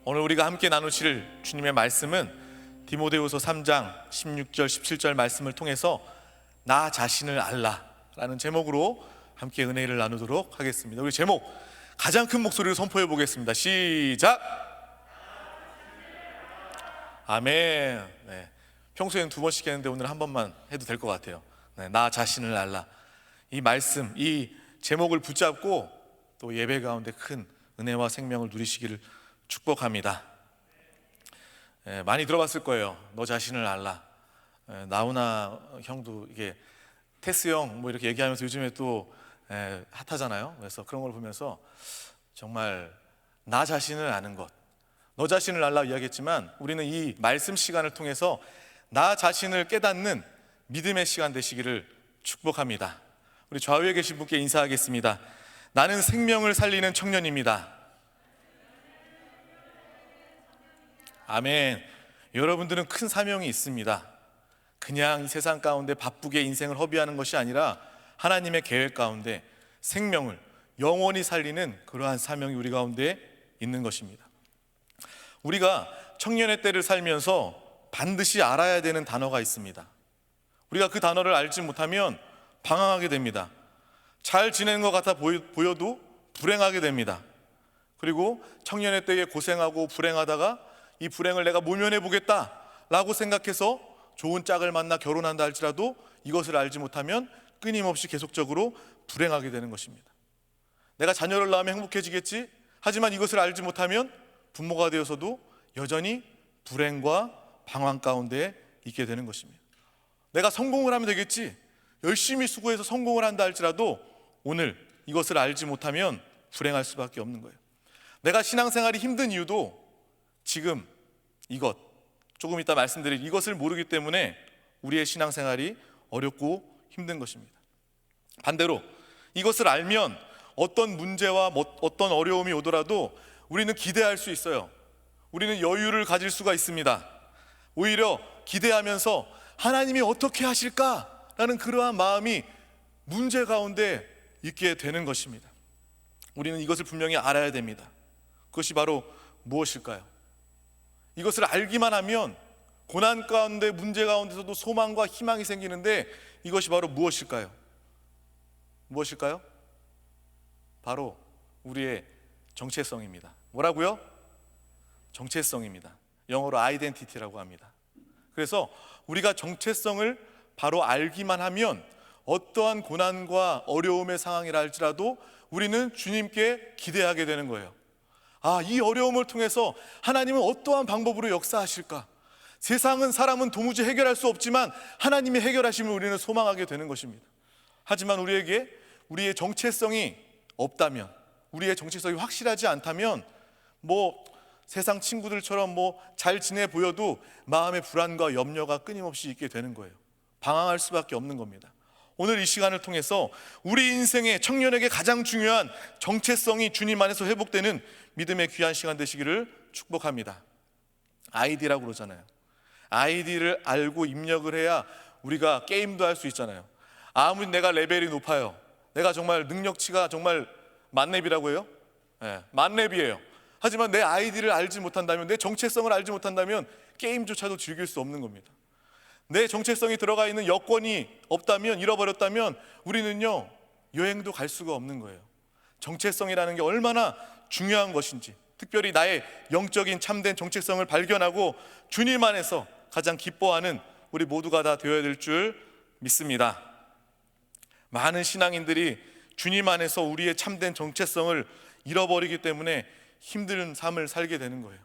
오늘 우리가 함께 나누실 주님의 말씀은 디모데후서 3장 16절 17절 말씀을 통해서 나 자신을 알라라는 제목으로 함께 은혜를 나누도록 하겠습니다. 우리 제목 가장 큰 목소리로 선포해 보겠습니다. 시작. 아멘. 네. 평소에는 2번씩 했는데 오늘 한 번만 해도 될 것 같아요. 네, 나 자신을 알라. 이 말씀, 이 제목을 붙잡고 또 예배 가운데 큰 은혜와 생명을 누리시기를 축복합니다. 많이 들어봤을 거예요. 너 자신을 알라. 나훈아 형도 이게 테스 형 뭐 이렇게 얘기하면서 요즘에 또 핫하잖아요. 그래서 그런 걸 보면서 정말 나 자신을 아는 것, 너 자신을 알라 이야기했지만 우리는 이 말씀 시간을 통해서 나 자신을 깨닫는 믿음의 시간 되시기를 축복합니다. 우리 좌우에 계신 분께 인사하겠습니다. 나는 생명을 살리는 청년입니다. 아멘. 여러분들은 큰 사명이 있습니다. 그냥 이 세상 가운데 바쁘게 인생을 허비하는 것이 아니라 하나님의 계획 가운데 생명을 영원히 살리는 그러한 사명이 우리 가운데 있는 것입니다. 우리가 청년의 때를 살면서 반드시 알아야 되는 단어가 있습니다. 우리가 그 단어를 알지 못하면 방황하게 됩니다. 잘 지내는 것 같아 보여도 불행하게 됩니다. 그리고 청년의 때에 고생하고 불행하다가 이 불행을 내가 모면해 보겠다라고 생각해서 좋은 짝을 만나 결혼한다 할지라도 이것을 알지 못하면 끊임없이 계속적으로 불행하게 되는 것입니다. 내가 자녀를 낳으면 행복해지겠지? 하지만 이것을 알지 못하면 부모가 되어서도 여전히 불행과 방황 가운데 있게 되는 것입니다. 내가 성공을 하면 되겠지? 열심히 수고해서 성공을 한다 할지라도 오늘 이것을 알지 못하면 불행할 수밖에 없는 거예요. 내가 신앙생활이 힘든 이유도 지금 이것, 조금 이따 말씀드릴 이것을 모르기 때문에 우리의 신앙생활이 어렵고 힘든 것입니다. 반대로 이것을 알면 어떤 문제와 어떤 어려움이 오더라도 우리는 기대할 수 있어요. 우리는 여유를 가질 수가 있습니다. 오히려 기대하면서 하나님이 어떻게 하실까라는 그러한 마음이 문제 가운데 있게 되는 것입니다. 우리는 이것을 분명히 알아야 됩니다. 그것이 바로 무엇일까요? 이것을 알기만 하면 고난 가운데 문제 가운데서도 소망과 희망이 생기는데 이것이 바로 무엇일까요? 무엇일까요? 바로 우리의 정체성입니다. 뭐라고요? 정체성입니다. 영어로 아이덴티티라고 합니다. 그래서 우리가 정체성을 바로 알기만 하면 어떠한 고난과 어려움의 상황이라 할지라도 우리는 주님께 기대하게 되는 거예요. 이 어려움을 통해서 하나님은 어떠한 방법으로 역사하실까? 세상은 사람은 도무지 해결할 수 없지만 하나님이 해결하시면 우리는 소망하게 되는 것입니다. 하지만 우리에게 우리의 정체성이 없다면, 우리의 정체성이 확실하지 않다면 세상 친구들처럼 잘 지내 보여도 마음의 불안과 염려가 끊임없이 있게 되는 거예요. 방황할 수밖에 없는 겁니다. 오늘 이 시간을 통해서 우리 인생의 청년에게 가장 중요한 정체성이 주님 안에서 회복되는 믿음의 귀한 시간 되시기를 축복합니다. 아이디라고 그러잖아요. 아이디를 알고 입력을 해야 우리가 게임도 할 수 있잖아요. 아무리 내가 레벨이 높아요, 내가 정말 능력치가 정말 만렙이라고 해요? 만렙이에요. 하지만 내 아이디를 알지 못한다면, 내 정체성을 알지 못한다면 게임조차도 즐길 수 없는 겁니다. 내 정체성이 들어가 있는 여권이 없다면, 잃어버렸다면 우리는요 여행도 갈 수가 없는 거예요. 정체성이라는 게 얼마나 중요한 것인지, 특별히 나의 영적인 참된 정체성을 발견하고 주님 안에서 가장 기뻐하는 우리 모두가 다 되어야 될 줄 믿습니다. 많은 신앙인들이 주님 안에서 우리의 참된 정체성을 잃어버리기 때문에 힘든 삶을 살게 되는 거예요.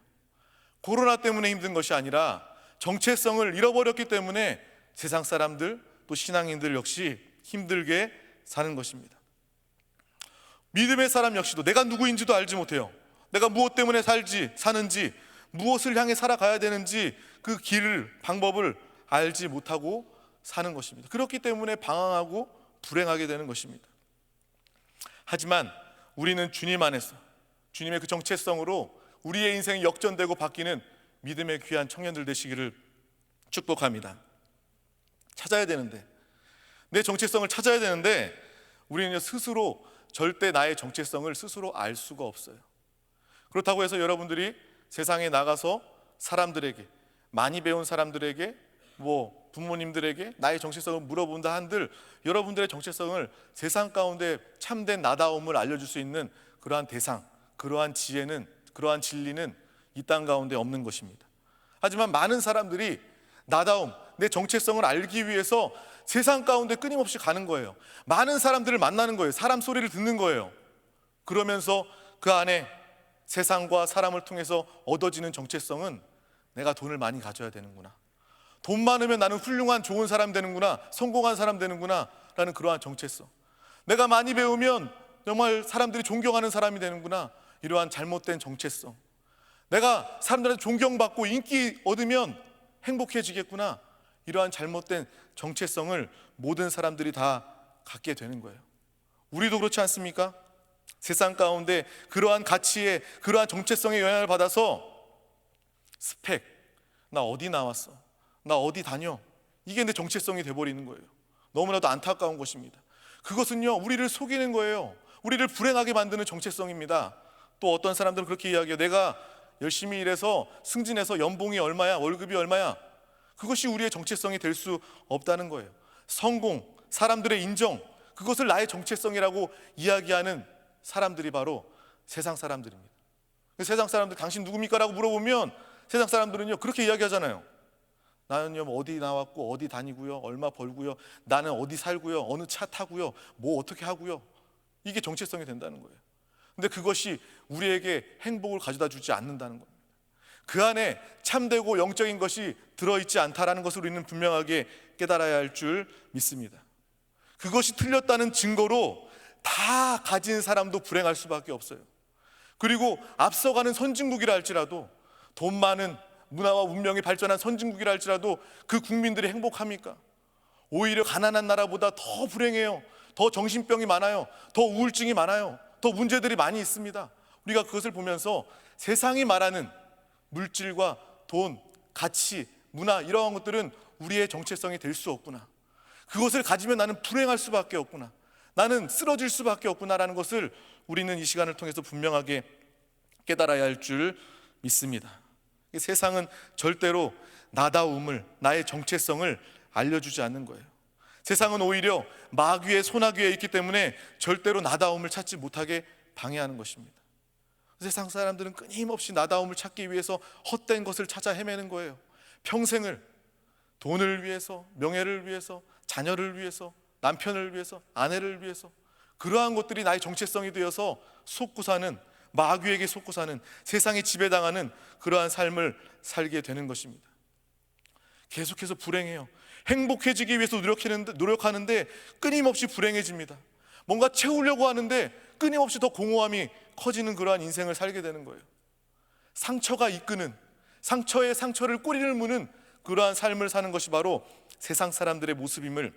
코로나 때문에 힘든 것이 아니라 정체성을 잃어버렸기 때문에 세상 사람들 또 신앙인들 역시 힘들게 사는 것입니다. 믿음의 사람 역시도 내가 누구인지도 알지 못해요. 내가 무엇 때문에 사는지, 무엇을 향해 살아가야 되는지 그 길을, 방법을 알지 못하고 사는 것입니다. 그렇기 때문에 방황하고 불행하게 되는 것입니다. 하지만 우리는 주님 안에서 주님의 그 정체성으로 우리의 인생이 역전되고 바뀌는 믿음의 귀한 청년들 되시기를 축복합니다. 찾아야 되는데, 내 정체성을 찾아야 되는데 우리는 스스로 절대 나의 정체성을 스스로 알 수가 없어요. 그렇다고 해서 여러분들이 세상에 나가서 사람들에게, 많이 배운 사람들에게, 부모님들에게 나의 정체성을 물어본다 한들 여러분들의 정체성을 세상 가운데 참된 나다움을 알려줄 수 있는 그러한 대상, 그러한 지혜는, 그러한 진리는 이 땅 가운데 없는 것입니다. 하지만 많은 사람들이 나다움, 내 정체성을 알기 위해서 세상 가운데 끊임없이 가는 거예요. 많은 사람들을 만나는 거예요. 사람 소리를 듣는 거예요. 그러면서 그 안에 세상과 사람을 통해서 얻어지는 정체성은 내가 돈을 많이 가져야 되는구나, 돈 많으면 나는 훌륭한 좋은 사람 되는구나, 성공한 사람 되는구나 라는 그러한 정체성, 내가 많이 배우면 정말 사람들이 존경하는 사람이 되는구나, 이러한 잘못된 정체성, 내가 사람들한테 존경받고 인기 얻으면 행복해지겠구나, 이러한 잘못된 정체성을 모든 사람들이 다 갖게 되는 거예요. 우리도 그렇지 않습니까? 세상 가운데 그러한 가치에, 그러한 정체성의 영향을 받아서 스펙, 나 어디 나왔어, 나 어디 다녀, 이게 내 정체성이 돼버리는 거예요. 너무나도 안타까운 것입니다. 그것은요, 우리를 속이는 거예요. 우리를 불행하게 만드는 정체성입니다. 또 어떤 사람들은 그렇게 이야기해요. 내가 열심히 일해서 승진해서 연봉이 얼마야, 월급이 얼마야, 그것이 우리의 정체성이 될 수 없다는 거예요. 성공, 사람들의 인정, 그것을 나의 정체성이라고 이야기하는 사람들이 바로 세상 사람들입니다. 세상 사람들, 당신 누굽니까? 라고 물어보면 세상 사람들은요, 그렇게 이야기하잖아요. 나는요, 어디 나왔고 어디 다니고요, 얼마 벌고요, 나는 어디 살고요, 어느 차 타고요, 어떻게 하고요, 이게 정체성이 된다는 거예요. 근데 그것이 우리에게 행복을 가져다 주지 않는다는 겁니다. 그 안에 참되고 영적인 것이 들어있지 않다라는 것을 우리는 분명하게 깨달아야 할 줄 믿습니다. 그것이 틀렸다는 증거로 다 가진 사람도 불행할 수밖에 없어요. 그리고 앞서가는 선진국이라 할지라도, 돈 많은 문화와 문명이 발전한 선진국이라 할지라도 그 국민들이 행복합니까? 오히려 가난한 나라보다 더 불행해요. 더 정신병이 많아요. 더 우울증이 많아요. 더 문제들이 많이 있습니다. 우리가 그것을 보면서 세상이 말하는 물질과 돈, 가치, 문화, 이러한 것들은 우리의 정체성이 될 수 없구나, 그것을 가지면 나는 불행할 수밖에 없구나, 나는 쓰러질 수밖에 없구나라는 것을 우리는 이 시간을 통해서 분명하게 깨달아야 할 줄 믿습니다. 세상은 절대로 나다움을, 나의 정체성을 알려주지 않는 거예요. 세상은 오히려 마귀의 손아귀에 있기 때문에 절대로 나다움을 찾지 못하게 방해하는 것입니다. 세상 사람들은 끊임없이 나다움을 찾기 위해서 헛된 것을 찾아 헤매는 거예요. 평생을 돈을 위해서, 명예를 위해서, 자녀를 위해서, 남편을 위해서, 아내를 위해서, 그러한 것들이 나의 정체성이 되어서 속고 사는, 마귀에게 속고 사는, 세상에 지배당하는 그러한 삶을 살게 되는 것입니다. 계속해서 불행해요. 행복해지기 위해서 노력하는데 끊임없이 불행해집니다. 뭔가 채우려고 하는데 끊임없이 더 공허함이 커지는 그러한 인생을 살게 되는 거예요. 상처가 이끄는, 상처에 상처를 꼬리를 무는 그러한 삶을 사는 것이 바로 세상 사람들의 모습임을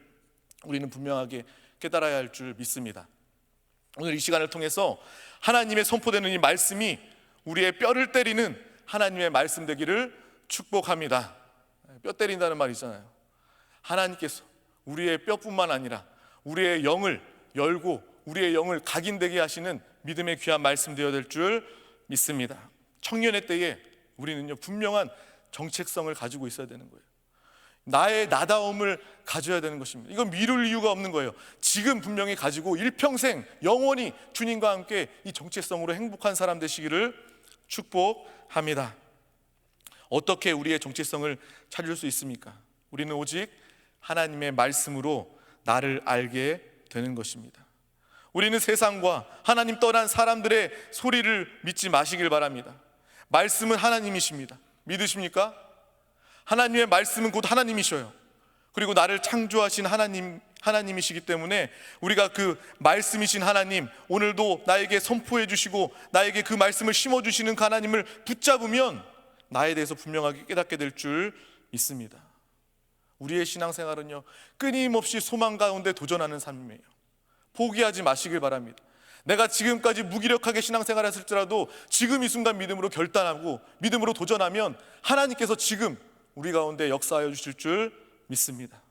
우리는 분명하게 깨달아야 할 줄 믿습니다. 오늘 이 시간을 통해서 하나님의 선포되는 이 말씀이 우리의 뼈를 때리는 하나님의 말씀 되기를 축복합니다. 뼈 때린다는 말 있잖아요. 하나님께서 우리의 뼈뿐만 아니라 우리의 영을 열고 우리의 영을 각인되게 하시는 믿음의 귀한 말씀 되어야 될 줄 믿습니다. 청년의 때에 우리는요, 분명한 정체성을 가지고 있어야 되는 거예요. 나의 나다움을 가져야 되는 것입니다. 이건 미룰 이유가 없는 거예요. 지금 분명히 가지고 일평생 영원히 주님과 함께 이 정체성으로 행복한 사람 되시기를 축복합니다. 어떻게 우리의 정체성을 찾을 수 있습니까? 우리는 오직 하나님의 말씀으로 나를 알게 되는 것입니다. 우리는 세상과 하나님 떠난 사람들의 소리를 믿지 마시길 바랍니다. 말씀은 하나님이십니다. 믿으십니까? 하나님의 말씀은 곧 하나님이셔요. 그리고 나를 창조하신 하나님이시기 때문에 우리가 그 말씀이신 하나님, 오늘도 나에게 선포해 주시고 나에게 그 말씀을 심어주시는 그 하나님을 붙잡으면 나에 대해서 분명하게 깨닫게 될 줄 믿습니다. 우리의 신앙생활은요, 끊임없이 소망 가운데 도전하는 삶이에요. 포기하지 마시길 바랍니다. 내가 지금까지 무기력하게 신앙생활 했을지라도 지금 이 순간 믿음으로 결단하고 믿음으로 도전하면 하나님께서 지금 우리 가운데 역사하여 주실 줄 믿습니다.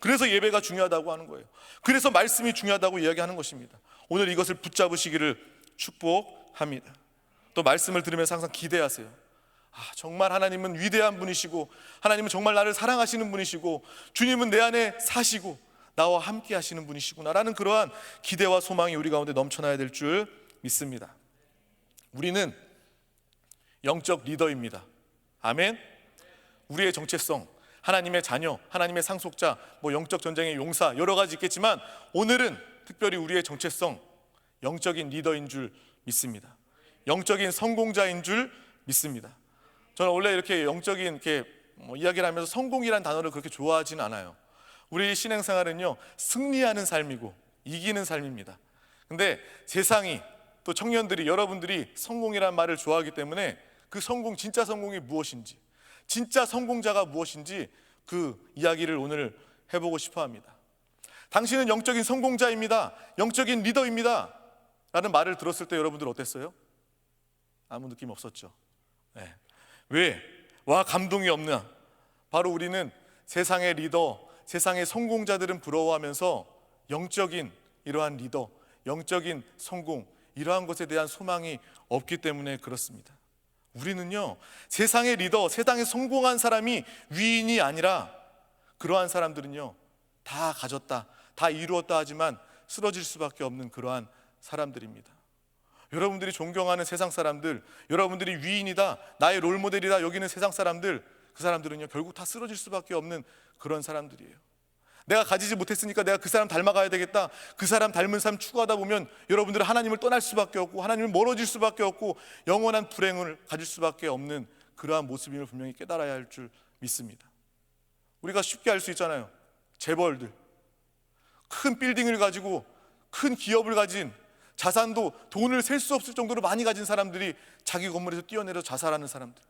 그래서 예배가 중요하다고 하는 거예요. 그래서 말씀이 중요하다고 이야기하는 것입니다. 오늘 이것을 붙잡으시기를 축복합니다. 또 말씀을 들으면서 항상 기대하세요. 정말 하나님은 위대한 분이시고, 하나님은 정말 나를 사랑하시는 분이시고, 주님은 내 안에 사시고 나와 함께 하시는 분이시구나라는 그러한 기대와 소망이 우리 가운데 넘쳐나야 될 줄 믿습니다. 우리는 영적 리더입니다. 아멘. 우리의 정체성, 하나님의 자녀, 하나님의 상속자, 영적 전쟁의 용사, 여러 가지 있겠지만 오늘은 특별히 우리의 정체성, 영적인 리더인 줄 믿습니다. 영적인 성공자인 줄 믿습니다. 저는 원래 이렇게 영적인 이야기를 하면서 성공이라는 단어를 그렇게 좋아하지는 않아요. 우리 신앙생활은요, 승리하는 삶이고 이기는 삶입니다. 근데 세상이, 또 청년들이, 여러분들이 성공이라는 말을 좋아하기 때문에 그 성공, 진짜 성공이 무엇인지, 진짜 성공자가 무엇인지 그 이야기를 오늘 해보고 싶어 합니다. 당신은 영적인 성공자입니다, 영적인 리더입니다 라는 말을 들었을 때 여러분들 어땠어요? 아무 느낌 없었죠? 네. 왜? 와, 감동이 없나? 바로 우리는 세상의 리더, 세상의 성공자들은 부러워하면서 영적인 이러한 리더, 영적인 성공, 이러한 것에 대한 소망이 없기 때문에 그렇습니다. 우리는요, 세상의 리더, 세상에 성공한 사람이 위인이 아니라 그러한 사람들은요, 다 가졌다, 다 이루었다 하지만 쓰러질 수밖에 없는 그러한 사람들입니다. 여러분들이 존경하는 세상 사람들, 여러분들이 위인이다, 나의 롤모델이다 여기는 세상 사람들, 그 사람들은요, 결국 다 쓰러질 수밖에 없는 그런 사람들이에요. 내가 가지지 못했으니까 내가 그 사람 닮아가야 되겠다, 그 사람 닮은 삶 추구하다 보면 여러분들은 하나님을 떠날 수밖에 없고, 하나님을 멀어질 수밖에 없고, 영원한 불행을 가질 수밖에 없는 그러한 모습임을 분명히 깨달아야 할 줄 믿습니다. 우리가 쉽게 알 수 있잖아요. 재벌들, 큰 빌딩을 가지고 큰 기업을 가진, 자산도 돈을 셀 수 없을 정도로 많이 가진 사람들이 자기 건물에서 뛰어내려 자살하는 사람들,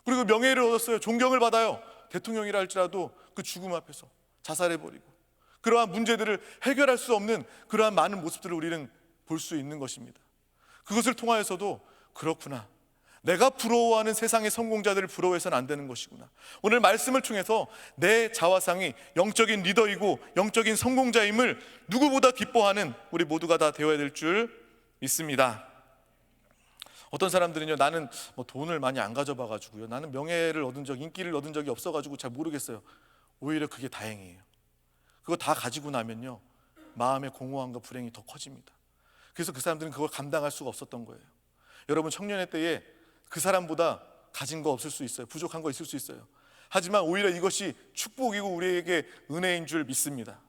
그리고 명예를 얻었어요, 존경을 받아요, 대통령이라 할지라도 그 죽음 앞에서 자살해버리고, 그러한 문제들을 해결할 수 없는 그러한 많은 모습들을 우리는 볼 수 있는 것입니다. 그것을 통하여서도 그렇구나, 내가 부러워하는 세상의 성공자들을 부러워해서는 안 되는 것이구나. 오늘 말씀을 통해서 내 자화상이 영적인 리더이고 영적인 성공자임을 누구보다 기뻐하는 우리 모두가 다 되어야 될 줄 믿습니다. 어떤 사람들은요, 나는 돈을 많이 안 가져봐가지고요, 나는 명예를 얻은 적, 인기를 얻은 적이 없어가지고 잘 모르겠어요. 오히려 그게 다행이에요. 그거 다 가지고 나면요, 마음의 공허함과 불행이 더 커집니다. 그래서 그 사람들은 그걸 감당할 수가 없었던 거예요. 여러분, 청년의 때에 그 사람보다 가진 거 없을 수 있어요. 부족한 거 있을 수 있어요. 하지만 오히려 이것이 축복이고 우리에게 은혜인 줄 믿습니다.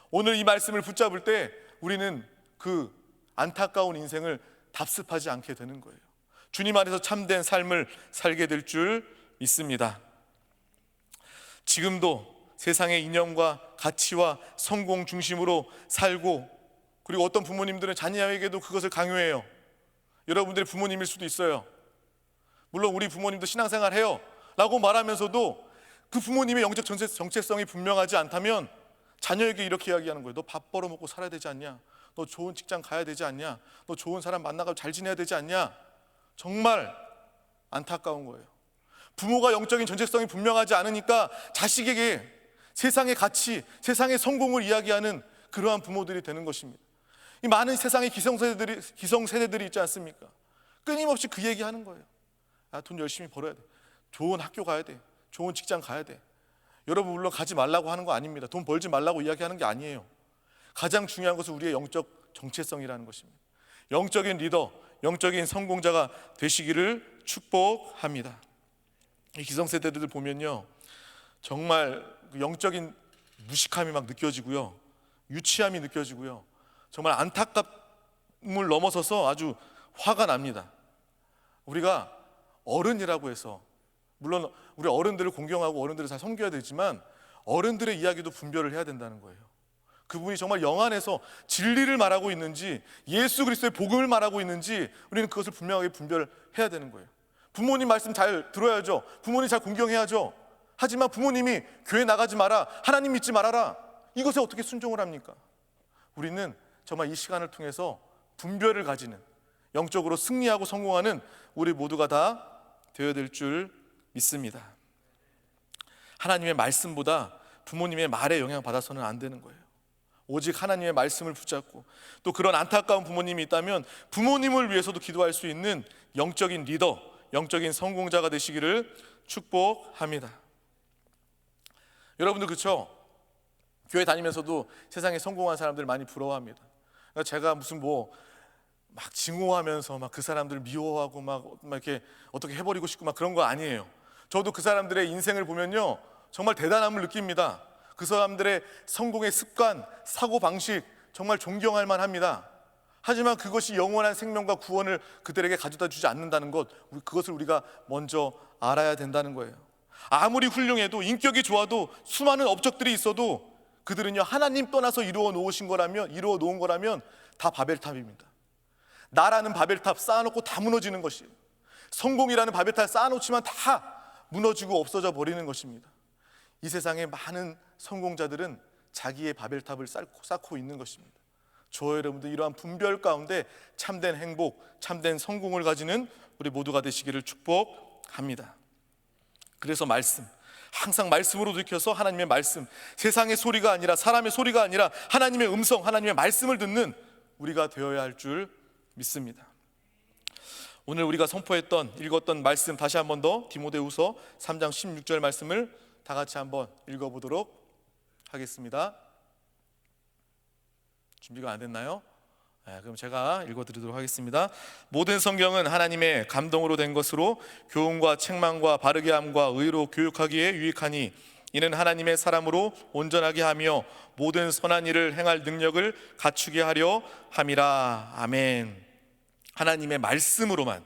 오늘 이 말씀을 붙잡을 때 우리는 그 안타까운 인생을 답습하지 않게 되는 거예요. 주님 안에서 참된 삶을 살게 될 줄 믿습니다. 지금도 세상의 이념과 가치와 성공 중심으로 살고, 그리고 어떤 부모님들은 자녀에게도 그것을 강요해요. 여러분들의 부모님일 수도 있어요. 물론 우리 부모님도 신앙생활 해요 라고 말하면서도 그 부모님의 영적 정체성이 분명하지 않다면 자녀에게 이렇게 이야기하는 거예요. 너 밥 벌어먹고 살아야 되지 않냐? 너 좋은 직장 가야 되지 않냐? 너 좋은 사람 만나고 잘 지내야 되지 않냐? 정말 안타까운 거예요. 부모가 영적인 정체성이 분명하지 않으니까 자식에게 세상의 가치, 세상의 성공을 이야기하는 그러한 부모들이 되는 것입니다. 이 많은 세상의 기성세대들이 있지 않습니까? 끊임없이 그 얘기하는 거예요. 돈 열심히 벌어야 돼, 좋은 학교 가야 돼, 좋은 직장 가야 돼. 여러분, 물론 가지 말라고 하는 거 아닙니다. 돈 벌지 말라고 이야기하는 게 아니에요. 가장 중요한 것은 우리의 영적 정체성이라는 것입니다. 영적인 리더, 영적인 성공자가 되시기를 축복합니다. 이 기성세대들 보면요, 정말 영적인 무식함이 막 느껴지고요, 유치함이 느껴지고요, 정말 안타깝음을 넘어서서 아주 화가 납니다. 우리가 어른이라고 해서, 물론 우리 어른들을 공경하고 어른들을 잘 섬겨야 되지만 어른들의 이야기도 분별을 해야 된다는 거예요. 그분이 정말 영 안에서 진리를 말하고 있는지, 예수 그리스도의 복음을 말하고 있는지 우리는 그것을 분명하게 분별해야 되는 거예요. 부모님 말씀 잘 들어야죠. 부모님 잘 공경해야죠. 하지만 부모님이 교회 나가지 마라, 하나님 믿지 말아라, 이것에 어떻게 순종을 합니까? 우리는 정말 이 시간을 통해서 분별을 가지는, 영적으로 승리하고 성공하는 우리 모두가 다 되어야 될 줄 믿습니다. 하나님의 말씀보다 부모님의 말에 영향을 받아서는 안 되는 거예요. 오직 하나님의 말씀을 붙잡고, 또 그런 안타까운 부모님이 있다면 부모님을 위해서도 기도할 수 있는 영적인 리더, 영적인 성공자가 되시기를 축복합니다. 여러분들 그렇죠? 교회 다니면서도 세상에 성공한 사람들 많이 부러워합니다. 그러니까 제가 무슨 막 증오하면서 막 그 사람들을 미워하고 막 이렇게 어떻게 해버리고 싶고 막 그런 거 아니에요. 저도 그 사람들의 인생을 보면요, 정말 대단함을 느낍니다. 그 사람들의 성공의 습관, 사고방식 정말 존경할 만합니다. 하지만 그것이 영원한 생명과 구원을 그들에게 가져다 주지 않는다는 것, 그것을 우리가 먼저 알아야 된다는 거예요. 아무리 훌륭해도, 인격이 좋아도, 수많은 업적들이 있어도 그들은요, 하나님 떠나서 이루어 놓은 거라면 다 바벨탑입니다. 나라는 바벨탑 쌓아놓고 다 무너지는 것이에요. 성공이라는 바벨탑 쌓아놓지만 다 무너지고 없어져 버리는 것입니다. 이 세상의 많은 성공자들은 자기의 바벨탑을 쌓고 있는 것입니다. 저와 여러분들 이러한 분별 가운데 참된 행복, 참된 성공을 가지는 우리 모두가 되시기를 축복합니다. 그래서 항상 말씀으로 들켜서 하나님의 말씀, 세상의 소리가 아니라, 사람의 소리가 아니라 하나님의 음성, 하나님의 말씀을 듣는 우리가 되어야 할 줄 믿습니다. 오늘 우리가 읽었던 말씀 다시 한 번 더 디모데후서 3장 16절 말씀을 다 같이 한번 읽어보도록 하겠습니다. 준비가 안 됐나요? 그럼 제가 읽어드리도록 하겠습니다. 모든 성경은 하나님의 감동으로 된 것으로 교훈과 책망과 바르게 함과 의로 교육하기에 유익하니 이는 하나님의 사람으로 온전하게 하며 모든 선한 일을 행할 능력을 갖추게 하려 함이라. 아멘. 하나님의 말씀으로만,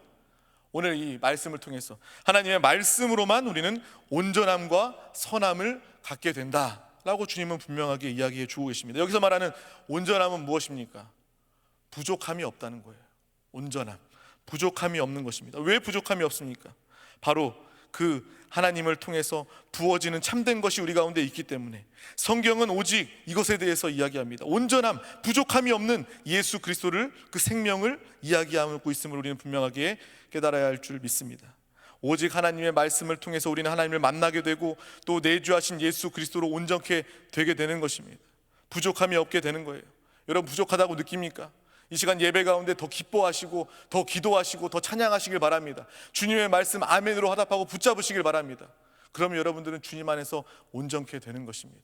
오늘 이 말씀을 통해서 하나님의 말씀으로만 우리는 온전함과 선함을 갖게 된다라고 주님은 분명하게 이야기해 주고 계십니다. 여기서 말하는 온전함은 무엇입니까? 부족함이 없다는 거예요. 온전함, 부족함이 없는 것입니다. 왜 부족함이 없습니까? 바로 그 하나님을 통해서 부어지는 참된 것이 우리 가운데 있기 때문에 성경은 오직 이것에 대해서 이야기합니다. 온전함, 부족함이 없는 예수 그리스도를, 그 생명을 이야기하고 있음을 우리는 분명하게 깨달아야 할 줄 믿습니다. 오직 하나님의 말씀을 통해서 우리는 하나님을 만나게 되고 또 내주하신 예수 그리스도로 온전케 되게 되는 것입니다. 부족함이 없게 되는 거예요. 여러분 부족하다고 느낍니까? 이 시간 예배 가운데 더 기뻐하시고 더 기도하시고 더 찬양하시길 바랍니다. 주님의 말씀 아멘으로 화답하고 붙잡으시길 바랍니다. 그러면 여러분들은 주님 안에서 온전케 되는 것입니다.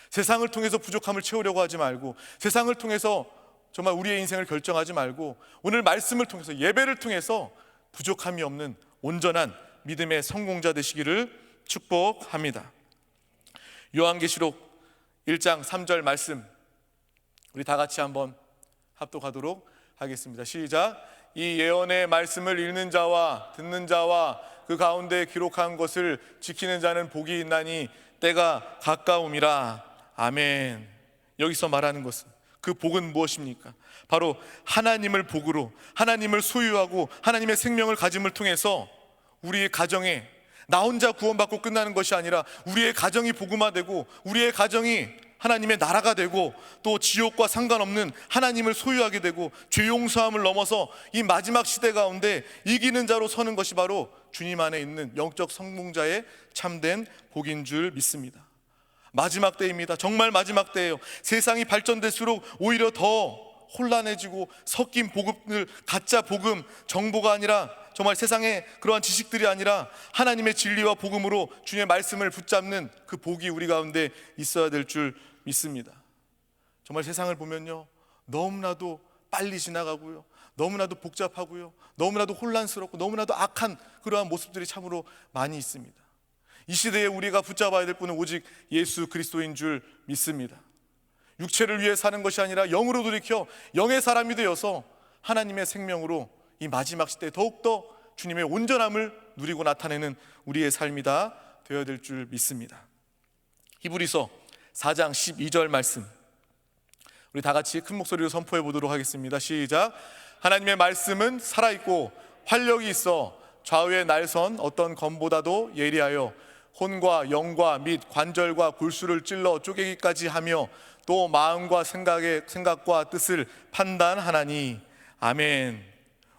세상을 통해서 부족함을 채우려고 하지 말고, 세상을 통해서 정말 우리의 인생을 결정하지 말고, 오늘 말씀을 통해서, 예배를 통해서 부족함이 없는 온전한 믿음의 성공자 되시기를 축복합니다. 요한계시록 1장 3절 말씀 우리 다 같이 한번 합독하도록 하겠습니다. 시작. 이 예언의 말씀을 읽는 자와 듣는 자와 그 가운데 기록한 것을 지키는 자는 복이 있나니 때가 가까움이라. 아멘. 여기서 말하는 것은, 그 복은 무엇입니까? 바로 하나님을 복으로, 하나님을 소유하고 하나님의 생명을 가짐을 통해서 우리의 가정에 나 혼자 구원받고 끝나는 것이 아니라 우리의 가정이 복음화되고 우리의 가정이 하나님의 나라가 되고 또 지옥과 상관없는 하나님을 소유하게 되고 죄 용서함을 넘어서 이 마지막 시대 가운데 이기는 자로 서는 것이 바로 주님 안에 있는 영적 성공자의 참된 복인 줄 믿습니다. 마지막 때입니다. 정말 마지막 때예요. 세상이 발전될수록 오히려 더 혼란해지고 섞인 복음을, 가짜 복음, 정보가 아니라 정말 세상의 그러한 지식들이 아니라 하나님의 진리와 복음으로 주님의 말씀을 붙잡는 그 복이 우리 가운데 있어야 될 줄 믿습니다. 정말 세상을 보면요, 너무나도 빨리 지나가고요, 너무나도 복잡하고요, 너무나도 혼란스럽고 너무나도 악한 그러한 모습들이 참으로 많이 있습니다. 이 시대에 우리가 붙잡아야 될 분은 오직 예수 그리스도인 줄 믿습니다. 육체를 위해 사는 것이 아니라 영으로 돌이켜 영의 사람이 되어서 하나님의 생명으로 이 마지막 시대에 더욱더 주님의 온전함을 누리고 나타내는 우리의 삶이다 되어야 될 줄 믿습니다. 히브리서 4장 12절 말씀 우리 다 같이 큰 목소리로 선포해 보도록 하겠습니다. 시작. 하나님의 말씀은 살아있고 활력이 있어 좌우의 날선 어떤 검보다도 예리하여 혼과 영과 및 관절과 골수를 찔러 쪼개기까지 하며 또 마음과 생각과 뜻을 판단하나니. 아멘.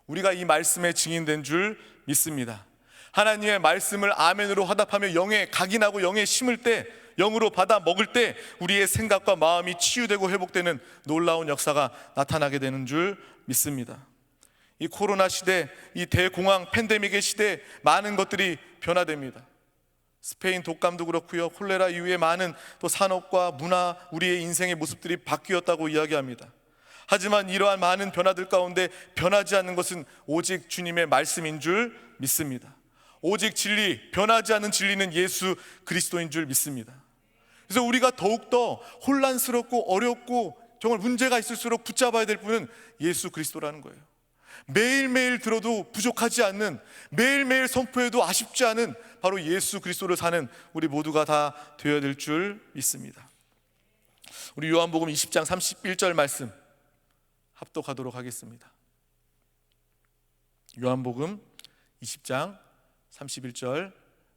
우리가 이 말씀에 증인된 줄 믿습니다. 하나님의 말씀을 아멘으로 화답하며 영에 각인하고 영에 심을 때, 영으로 받아 먹을 때 우리의 생각과 마음이 치유되고 회복되는 놀라운 역사가 나타나게 되는 줄 믿습니다. 이 코로나 시대, 이 대공황 팬데믹의 시대에 많은 것들이 변화됩니다. 스페인 독감도 그렇고요, 콜레라 이후에 많은 또 산업과 문화, 우리의 인생의 모습들이 바뀌었다고 이야기합니다. 하지만 이러한 많은 변화들 가운데 변하지 않는 것은 오직 주님의 말씀인 줄 믿습니다. 오직 진리, 변하지 않는 진리는 예수 그리스도인 줄 믿습니다. 그래서 우리가 더욱더 혼란스럽고 어렵고 정말 문제가 있을수록 붙잡아야 될 분은 예수 그리스도라는 거예요. 매일매일 들어도 부족하지 않는, 매일매일 선포해도 아쉽지 않은 바로 예수 그리스도를 사는 우리 모두가 다 되어야 될 줄 믿습니다. 우리 요한복음 20장 31절 말씀 합독하도록 하겠습니다. 요한복음 20장 31절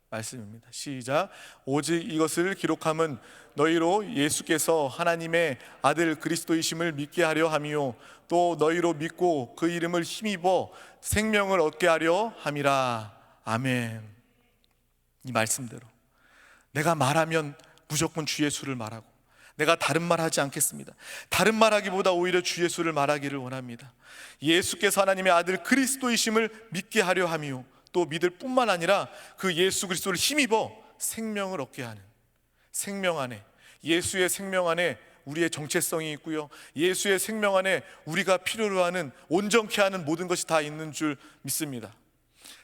말씀입니다. 시작. 오직 이것을 기록함은 너희로 예수께서 하나님의 아들 그리스도이심을 믿게 하려 함이요 또 너희로 믿고 그 이름을 힘입어 생명을 얻게 하려 함이라. 아멘. 이 말씀대로 내가 말하면 무조건 주 예수를 말하고, 내가 다른 말 하지 않겠습니다. 다른 말 하기보다 오히려 주 예수를 말하기를 원합니다. 예수께서 하나님의 아들 그리스도이심을 믿게 하려 함이요 또 믿을 뿐만 아니라 그 예수 그리스도를 힘입어 생명을 얻게 하는, 생명 안에, 예수의 생명 안에 우리의 정체성이 있고요, 예수의 생명 안에 우리가 필요로 하는, 온전케 하는 모든 것이 다 있는 줄 믿습니다.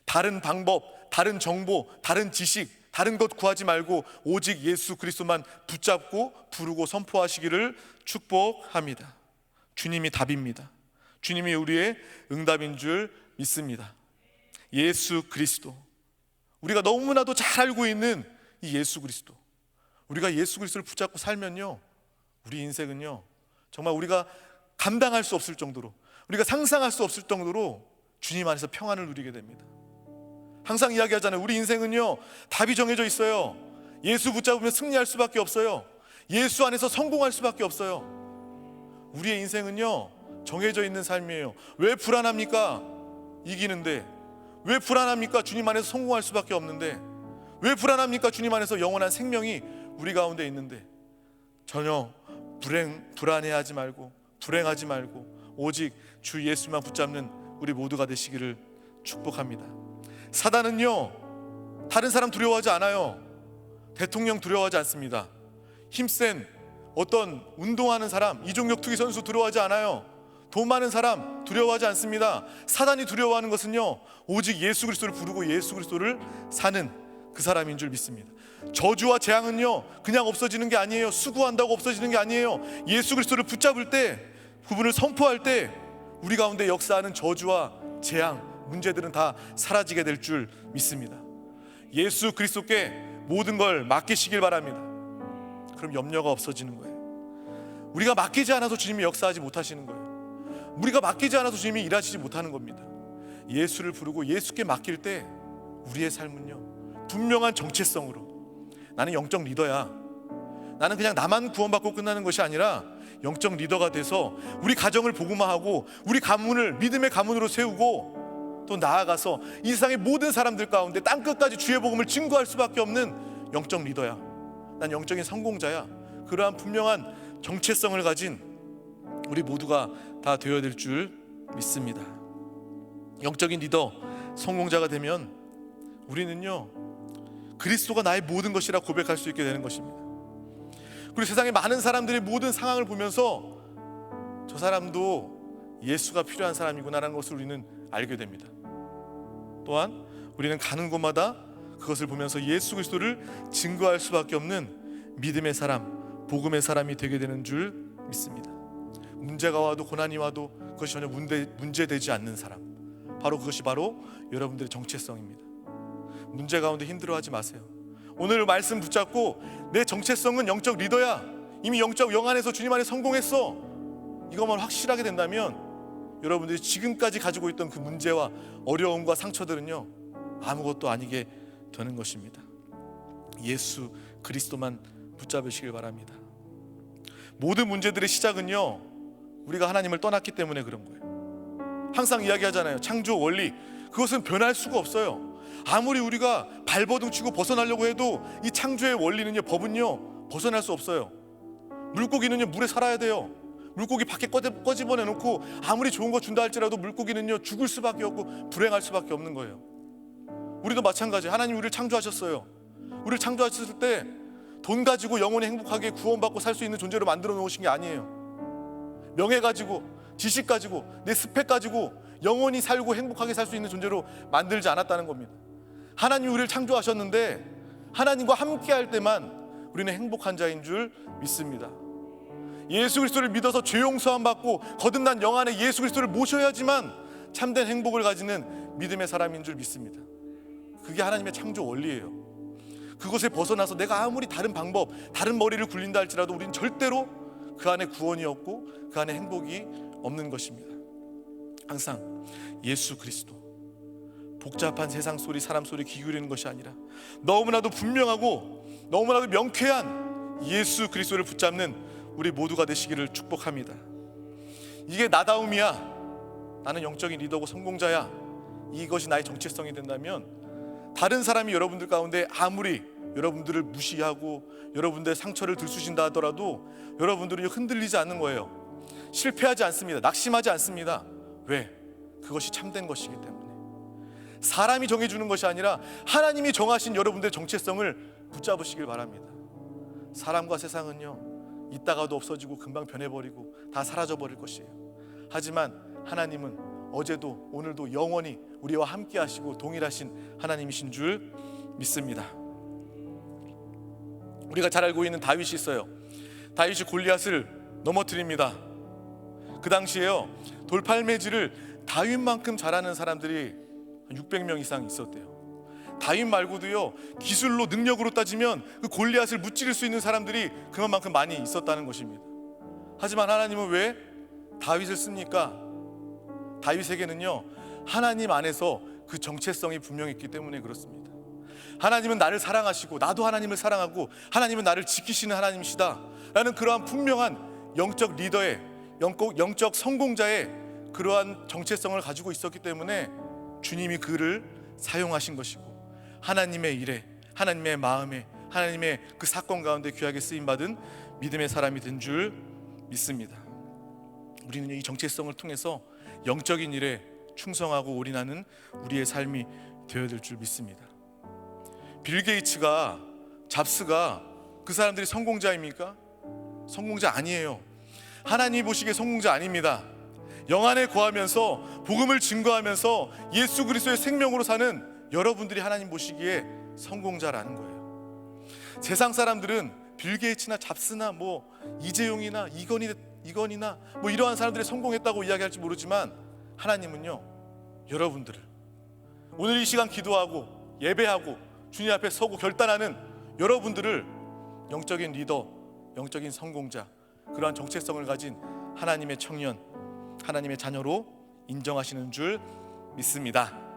다른 방법, 다른 정보, 다른 지식, 다른 것 구하지 말고 오직 예수 그리스도만 붙잡고 부르고 선포하시기를 축복합니다. 주님이 답입니다. 주님이 우리의 응답인 줄 믿습니다. 예수 그리스도, 우리가 너무나도 잘 알고 있는 이 예수 그리스도, 우리가 예수 그리스도를 붙잡고 살면요, 우리 인생은요 정말 우리가 감당할 수 없을 정도로, 우리가 상상할 수 없을 정도로 주님 안에서 평안을 누리게 됩니다. 항상 이야기하잖아요. 우리 인생은요 답이 정해져 있어요. 예수 붙잡으면 승리할 수밖에 없어요. 예수 안에서 성공할 수밖에 없어요. 우리의 인생은요 정해져 있는 삶이에요. 왜 불안합니까? 이기는데. 왜 불안합니까? 주님 안에서 성공할 수밖에 없는데. 왜 불안합니까? 주님 안에서 영원한 생명이 우리 가운데 있는데. 전혀 불안해하지 말고 불행하지 말고 오직 주 예수만 붙잡는 우리 모두가 되시기를 축복합니다. 사단은요 다른 사람 두려워하지 않아요. 대통령 두려워하지 않습니다. 힘센 어떤 운동하는 사람, 이종격 투기 선수 두려워하지 않아요. 돈 많은 사람 두려워하지 않습니다. 사단이 두려워하는 것은요 오직 예수 그리스도를 부르고 예수 그리스도를 사는 그 사람인 줄 믿습니다. 저주와 재앙은요 그냥 없어지는 게 아니에요. 수고한다고 없어지는 게 아니에요. 예수 그리스도를 붙잡을 때, 그분을 선포할 때 우리 가운데 역사하는 저주와 재앙, 문제들은 다 사라지게 될 줄 믿습니다. 예수 그리스도께 모든 걸 맡기시길 바랍니다. 그럼 염려가 없어지는 거예요. 우리가 맡기지 않아서 주님이 역사하지 못하시는 거예요. 우리가 맡기지 않아서 주님이 일하시지 못하는 겁니다. 예수를 부르고 예수께 맡길 때 우리의 삶은요 분명한 정체성으로, 나는 영적 리더야, 나는 그냥 나만 구원받고 끝나는 것이 아니라 영적 리더가 돼서 우리 가정을 복음화하고 우리 가문을 믿음의 가문으로 세우고 또 나아가서 이 세상의 모든 사람들 가운데 땅끝까지 주의 복음을 증거할 수밖에 없는 영적 리더야, 난 영적인 성공자야. 그러한 분명한 정체성을 가진 우리 모두가 다 되어야 될 줄 믿습니다. 영적인 리더, 성공자가 되면 우리는요 그리스도가 나의 모든 것이라 고백할 수 있게 되는 것입니다. 그리고 세상의 많은 사람들이 모든 상황을 보면서 저 사람도 예수가 필요한 사람이구나라는 것을 우리는 알게 됩니다. 또한 우리는 가는 곳마다 그것을 보면서 예수 그리스도를 증거할 수밖에 없는 믿음의 사람, 복음의 사람이 되게 되는 줄 믿습니다. 문제가 와도 고난이 와도 그것이 전혀 문제되지 않는 사람, 그것이 바로 여러분들의 정체성입니다. 문제 가운데 힘들어하지 마세요. 오늘 말씀 붙잡고 내 정체성은 영적 리더야, 이미 영적 영 안에서 주님 안에 성공했어, 이것만 확실하게 된다면 여러분들이 지금까지 가지고 있던 그 문제와 어려움과 상처들은요 아무것도 아니게 되는 것입니다. 예수 그리스도만 붙잡으시길 바랍니다. 모든 문제들의 시작은요 우리가 하나님을 떠났기 때문에 그런 거예요. 항상 이야기하잖아요. 창조 원리, 그것은 변할 수가 없어요. 아무리 우리가 발버둥 치고 벗어나려고 해도 이 창조의 원리는요, 법은요 벗어날 수 없어요. 물고기는요 물에 살아야 돼요. 물고기 밖에 꺼집어내놓고 아무리 좋은 거 준다 할지라도 물고기는요 죽을 수밖에 없고 불행할 수밖에 없는 거예요. 우리도 마찬가지예요. 하나님 우리를 창조하셨어요. 우리를 창조하셨을 때 돈 가지고 영원히 행복하게 구원받고 살 수 있는 존재로 만들어 놓으신 게 아니에요. 명예 가지고, 지식 가지고, 내 스펙 가지고 영원히 살고 행복하게 살 수 있는 존재로 만들지 않았다는 겁니다. 하나님이 우리를 창조하셨는데 하나님과 함께 할 때만 우리는 행복한 자인 줄 믿습니다. 예수 그리스도를 믿어서 죄 용서함 받고 거듭난 영 안에 예수 그리스도를 모셔야지만 참된 행복을 가지는 믿음의 사람인 줄 믿습니다. 그게 하나님의 창조 원리예요. 그것에 벗어나서 내가 아무리 다른 방법, 다른 머리를 굴린다 할지라도 우리는 절대로 그 안에 구원이 없고 그 안에 행복이 없는 것입니다. 항상 예수 그리스도, 복잡한 세상 소리, 사람 소리 귀 기울이는 것이 아니라 너무나도 분명하고 너무나도 명쾌한 예수 그리스도를 붙잡는 우리 모두가 되시기를 축복합니다. 이게 나다움이야, 나는 영적인 리더고 성공자야, 이것이 나의 정체성이 된다면 다른 사람이 여러분들 가운데 아무리 여러분들을 무시하고 여러분들의 상처를 들쑤신다 하더라도 여러분들은 흔들리지 않는 거예요. 실패하지 않습니다. 낙심하지 않습니다. 왜? 그것이 참된 것이기 때문에. 사람이 정해주는 것이 아니라 하나님이 정하신 여러분들의 정체성을 붙잡으시길 바랍니다. 사람과 세상은요 있다가도 없어지고 금방 변해버리고 다 사라져버릴 것이에요. 하지만 하나님은 어제도 오늘도 영원히 우리와 함께 하시고 동일하신 하나님이신 줄 믿습니다. 우리가 잘 알고 있는 다윗이 있어요. 다윗이 골리앗을 넘어뜨립니다. 그 당시에요 돌팔매질을 다윗만큼 잘하는 사람들이 600명 이상 있었대요. 다윗 말고도요 기술로 능력으로 따지면 그 골리앗을 무찌를 수 있는 사람들이 그만큼 많이 있었다는 것입니다. 하지만 하나님은 왜 다윗을 씁니까? 다윗에게는요 하나님 안에서 그 정체성이 분명했기 때문에 그렇습니다. 하나님은 나를 사랑하시고 나도 하나님을 사랑하고 하나님은 나를 지키시는 하나님이시다 라는 그러한 분명한 영적 리더의 영적 성공자의 그러한 정체성을 가지고 있었기 때문에 주님이 그를 사용하신 것이고 하나님의 일에, 하나님의 마음에, 하나님의 그 사건 가운데 귀하게 쓰임받은 믿음의 사람이 된 줄 믿습니다. 우리는 이 정체성을 통해서 영적인 일에 충성하고 올인하는 우리의 삶이 되어야 될 줄 믿습니다. 빌 게이츠가, 잡스가 그 사람들이 성공자입니까? 성공자 아니에요. 하나님 보시기에 성공자 아닙니다. 영 안에 거하면서 복음을 증거하면서 예수 그리스도의 생명으로 사는 여러분들이 하나님 보시기에 성공자라는 거예요. 세상 사람들은 빌 게이츠나 잡스나 이재용이나 이건이나 이러한 사람들이 성공했다고 이야기할지 모르지만 하나님은요 여러분들을 오늘 이 시간 기도하고 예배하고 주님 앞에 서고 결단하는 여러분들을 영적인 리더, 영적인 성공자, 그러한 정체성을 가진 하나님의 청년, 하나님의 자녀로 인정하시는 줄 믿습니다.